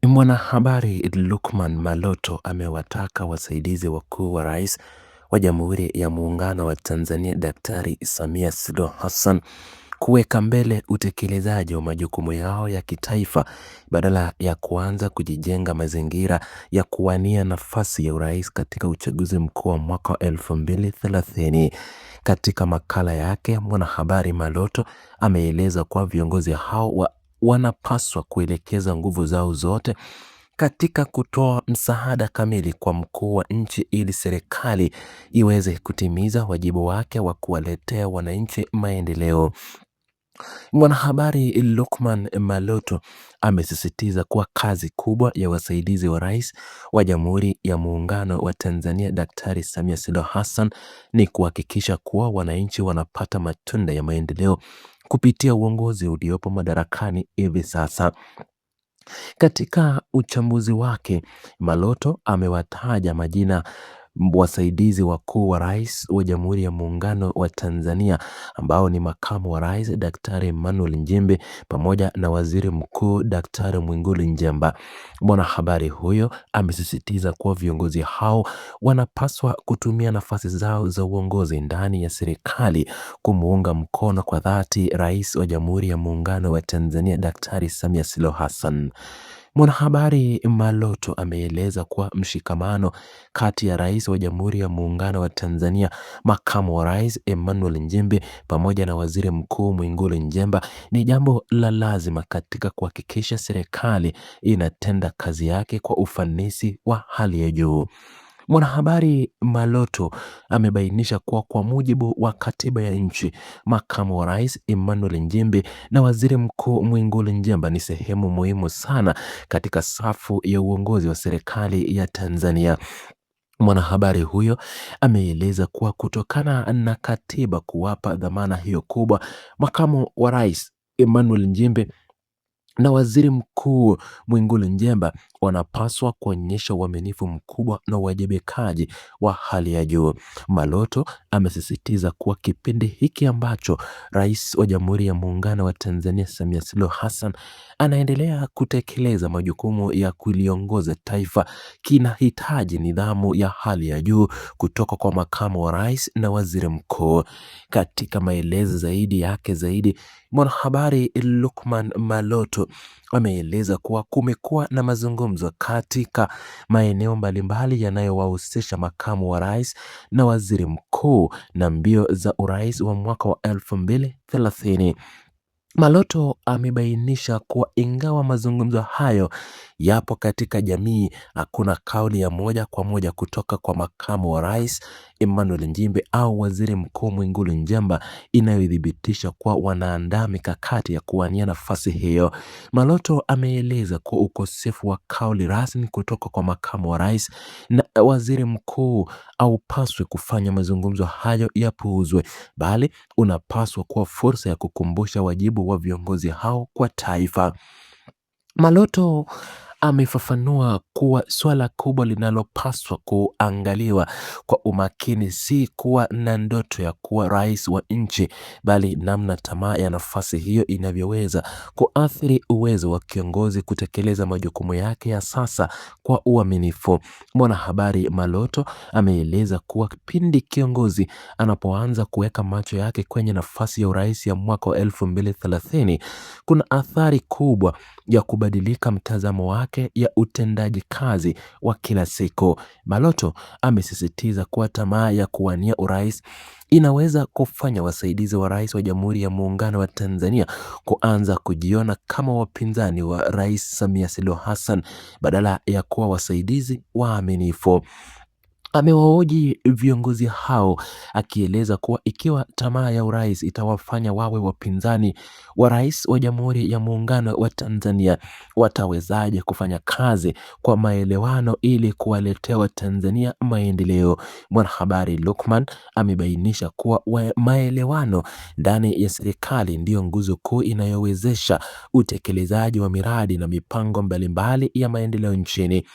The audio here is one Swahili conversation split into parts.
Mwanahabari Lukman Maloto amewataka wasaidizi wakuu wa Rais wa Jamhuri ya Muungano wa Tanzania Daktari Samia Suluhu Hassan kuweka mbele utekelezaji wa majukumu yao ya kitaifa badala ya kuanza kujijenga mazingira ya kuwania nafasi ya urais katika uchaguzi mkuu wa mwaka 2030. Katika makala yake, mwanahabari Maloto ameeleza kuwa viongozi hao wanapaswa kuelekeza nguvu zao zote katika kutoa msaada kamili kwa mkuu wa nchi ili serikali iweze kutimiza wajibu wake wa kuwaletea wananchi maendeleo. Mwanahabari Lukman Maloto amesisitiza kuwa kazi kubwa ya wasaidizi wa Rais wa Jamhuri ya Muungano wa Tanzania Daktari Samia Suluhu Hassan ni kuhakikisha kuwa wananchi wanapata matunda ya maendeleo kupitia uongozi uliopo madarakani hivi sasa. Katika uchambuzi wake, Maloto amewataja majina wasaidizi wakuu wa Rais wa Jamhuri ya Muungano wa Tanzania ambao ni Makamu wa Rais Daktari Emmanuel Nchimbi pamoja na Waziri Mkuu Daktari Mwigulu Nchemba. Mwanahabari huyo amesisitiza kuwa viongozi hao wanapaswa kutumia nafasi zao za uongozi ndani ya serikali kumuunga mkono kwa dhati Rais wa Jamhuri ya Muungano wa Tanzania Daktari Samia Suluhu Hassan. Mwanahabari Maloto ameeleza kuwa mshikamano kati ya Rais wa Jamhuri ya Muungano wa Tanzania, Makamu wa Rais Emmanuel Nchimbi pamoja na Waziri Mkuu Mwigulu Nchemba ni jambo la lazima katika kuhakikisha serikali inatenda kazi yake kwa ufanisi wa hali ya juu. Mwanahabari Maloto amebainisha kuwa kwa mujibu wa katiba ya nchi, Makamu wa Rais Emmanuel Nchimbi na Waziri Mkuu Mwigulu Nchemba ni sehemu muhimu sana katika safu ya uongozi wa serikali ya Tanzania. Mwanahabari huyo ameeleza kuwa kutokana na katiba kuwapa dhamana hiyo kubwa, Makamu wa Rais Emmanuel Nchimbi na Waziri Mkuu Mwigulu Nchemba wanapaswa kuonyesha uaminifu mkubwa na uwajibikaji wa hali ya juu. Maloto amesisitiza kuwa kipindi hiki ambacho Rais wa Jamhuri ya Muungano wa Tanzania Samia Suluhu Hassan anaendelea kutekeleza majukumu ya kuliongoza taifa kinahitaji nidhamu ya hali ya juu kutoka kwa Makamu wa Rais na Waziri Mkuu. Katika maelezo zaidi, mwanahabari Lukman Maloto ameeleza kuwa kumekuwa na mazungumzo katika maeneo mbalimbali yanayowahusisha Makamu wa Rais na Waziri Mkuu na mbio za urais wa mwaka wa 2030. Maloto amebainisha kuwa ingawa mazungumzo hayo yapo katika jamii, hakuna kauli ya moja kwa moja kutoka kwa Makamu wa Rais Emmanuel Nchimbi au Waziri Mkuu Mwigulu Nchemba inayothibitisha kuwa wanaandaa mikakati ya kuwania nafasi hiyo. Maloto ameeleza kuwa ukosefu wa kauli rasmi kutoka kwa Makamu wa Rais na Waziri Mkuu haupaswi kufanya mazungumzo hayo yapuuzwe, bali unapaswa kuwa fursa ya kukumbusha wajibu wa viongozi hao kwa taifa. Maloto amefafanua kuwa swala kubwa linalopaswa kuangaliwa kwa umakini si kuwa na ndoto ya kuwa rais wa nchi, bali namna tamaa ya nafasi hiyo inavyoweza kuathiri uwezo wa kiongozi kutekeleza majukumu yake ya sasa kwa uaminifu. Mwanahabari Maloto ameeleza kuwa pindi kiongozi anapoanza kuweka macho yake kwenye nafasi ya urais ya mwaka wa 2030, kuna athari kubwa ya kubadilika mtazamo wake ya utendaji kazi wa kila siku. Maloto amesisitiza kuwa tamaa ya kuwania urais inaweza kufanya wasaidizi wa Rais wa Jamhuri ya Muungano wa Tanzania kuanza kujiona kama wapinzani wa Rais Samia Suluhu Hassan badala ya kuwa wasaidizi waaminifu. Amewahoji viongozi hao akieleza kuwa ikiwa tamaa ya urais itawafanya wawe wapinzani wa Rais wa Jamhuri ya Muungano wa Tanzania, watawezaje kufanya kazi kwa maelewano ili kuwaletea Watanzania maendeleo? Mwanahabari Lukman amebainisha kuwa maelewano ndani ya serikali ndiyo nguzo kuu inayowezesha utekelezaji wa miradi na mipango mbalimbali ya maendeleo nchini.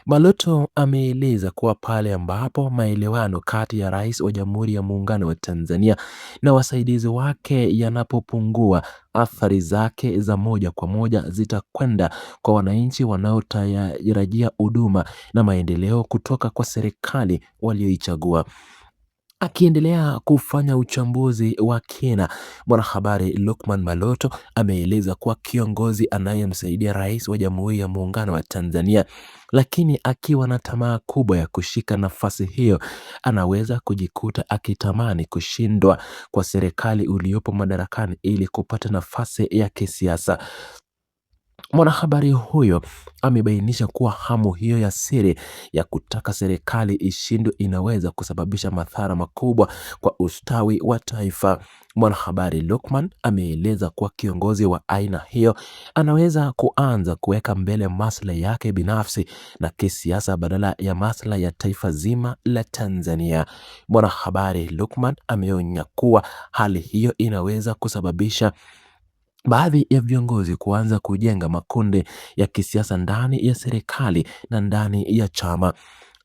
Maloto ameeleza kuwa pale ambapo maelewano kati ya Rais wa Jamhuri ya Muungano wa Tanzania na wasaidizi wake yanapopungua, athari zake za moja kwa moja zitakwenda kwa wananchi wanaotarajia huduma na maendeleo kutoka kwa serikali walioichagua. Akiendelea kufanya uchambuzi wa kina, mwanahabari Lukman Maloto ameeleza kuwa kiongozi anayemsaidia Rais wa Jamhuri ya Muungano wa Tanzania, lakini akiwa na tamaa kubwa ya kushika nafasi hiyo, anaweza kujikuta akitamani kushindwa kwa serikali uliopo madarakani ili kupata nafasi ya kisiasa. Mwanahabari huyo amebainisha kuwa hamu hiyo ya siri ya kutaka serikali ishindwe inaweza kusababisha madhara makubwa kwa ustawi wa taifa. Mwanahabari Lukman ameeleza kuwa kiongozi wa aina hiyo anaweza kuanza kuweka mbele maslahi yake binafsi na kisiasa badala ya maslahi ya taifa zima la Tanzania. Mwanahabari Lukman ameonya kuwa hali hiyo inaweza kusababisha baadhi ya viongozi kuanza kujenga makundi ya kisiasa ndani ya serikali na ndani ya chama.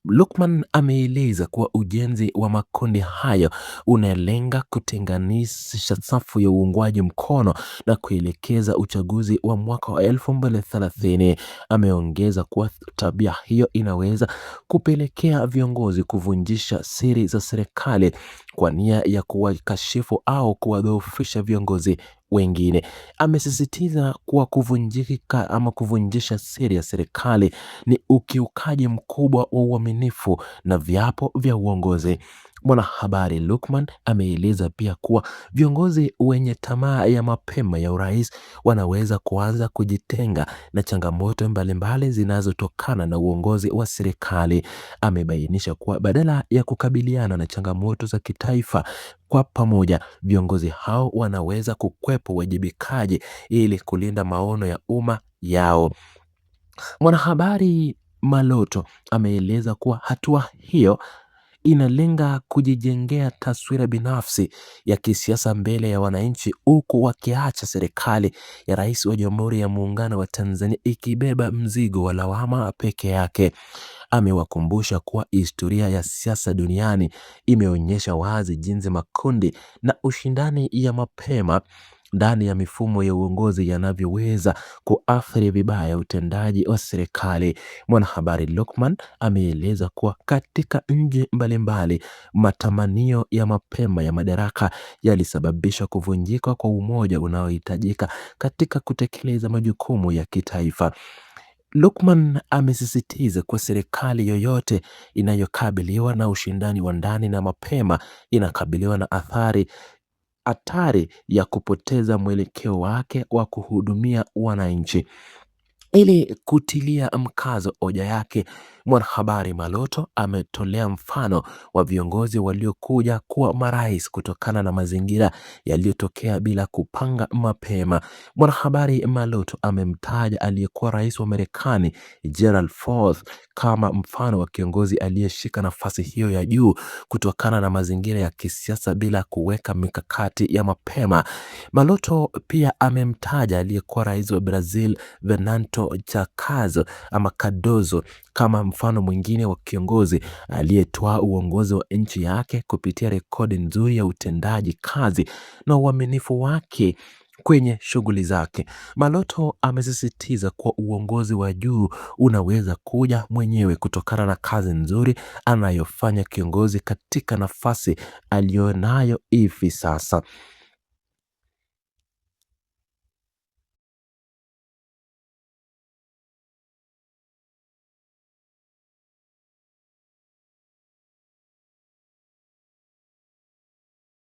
Lukman ameeleza kuwa ujenzi wa makundi hayo unalenga kutenganisha safu ya uungwaji mkono na kuelekeza uchaguzi wa mwaka wa 2030. Ameongeza kuwa tabia hiyo inaweza kupelekea viongozi kuvunjisha siri za serikali kwa nia ya kuwakashifu au kuwadhoofisha viongozi wengine. Amesisitiza kuwa kuvunjika ama kuvunjisha siri ya serikali ni ukiukaji mkubwa wa uaminifu na viapo vya uongozi. Mwanahabari Lukman ameeleza pia kuwa viongozi wenye tamaa ya mapema ya urais wanaweza kuanza kujitenga na changamoto mbalimbali zinazotokana na uongozi wa serikali. Amebainisha kuwa badala ya kukabiliana na changamoto za kitaifa kwa pamoja, viongozi hao wanaweza kukwepa uwajibikaji ili kulinda maono ya umma yao. Mwanahabari Maloto ameeleza kuwa hatua hiyo inalenga kujijengea taswira binafsi ya kisiasa mbele ya wananchi, huku wakiacha serikali ya Rais wa Jamhuri ya Muungano wa Tanzania ikibeba mzigo wa lawama peke yake. Amewakumbusha kuwa historia ya siasa duniani imeonyesha wazi jinsi makundi na ushindani ya mapema ndani ya mifumo ya uongozi yanavyoweza kuathiri vibaya utendaji wa serikali. Mwanahabari Lukman ameeleza kuwa katika nchi mbalimbali, matamanio ya mapema ya madaraka yalisababisha kuvunjika kwa umoja unaohitajika katika kutekeleza majukumu ya kitaifa. Lukman amesisitiza kuwa serikali yoyote inayokabiliwa na ushindani wa ndani na mapema inakabiliwa na hatari ya kupoteza mwelekeo wake wa kuhudumia wananchi. Ili kutilia mkazo hoja yake, mwanahabari Maloto ametolea mfano wa viongozi waliokuja kuwa marais kutokana na mazingira yaliyotokea bila kupanga mapema. Mwanahabari Maloto amemtaja aliyekuwa rais wa Marekani Gerald Ford kama mfano wa kiongozi aliyeshika nafasi hiyo ya juu kutokana na mazingira ya kisiasa bila kuweka mikakati ya mapema. Maloto pia amemtaja aliyekuwa rais wa Brazil Fernando Cardoso kama mfano mwingine wa kiongozi aliyetoa uongozi wa nchi yake kupitia rekodi nzuri ya utendaji kazi na uaminifu wake kwenye shughuli zake. Maloto amesisitiza kuwa uongozi wa juu unaweza kuja mwenyewe kutokana na kazi nzuri anayofanya kiongozi katika nafasi aliyonayo hivi sasa.